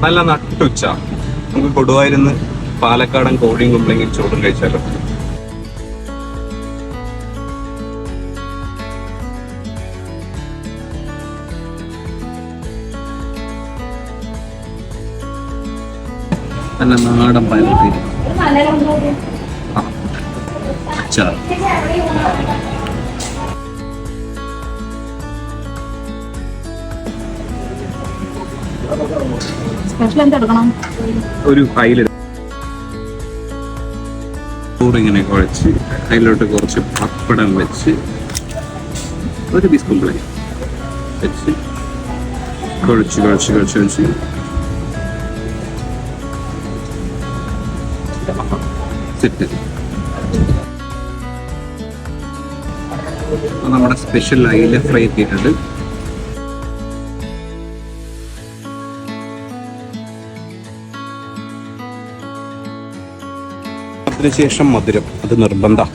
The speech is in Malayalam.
നല്ല നട്ടുച്ച. നമുക്ക് കൊടുവായിരുന്ന് പാലക്കാടൻ കോഴിയും കുമ്പളെങ്കിൽ ചോറും കഴിച്ചാലോ? നല്ല നാടൻ പയറുപ്പേരി, അച്ചാർ. ഒരു അയില ചോറിങ്ങനെ കുഴച്ച് അതിലോട്ട് കുറച്ച് പപ്പടം വെച്ച് ഒരു പീസ് കുമ്പളങ്ങ വെച്ച് കുഴച്ച് കുഴച്ച് കുഴച്ച് വെച്ച് സെറ്റ്. നമ്മുടെ സ്പെഷ്യൽ അയില ഫ്രൈ എത്തിയിട്ടുണ്ട്. അതിനുശേഷം മധുരം, അത് നിർബന്ധം.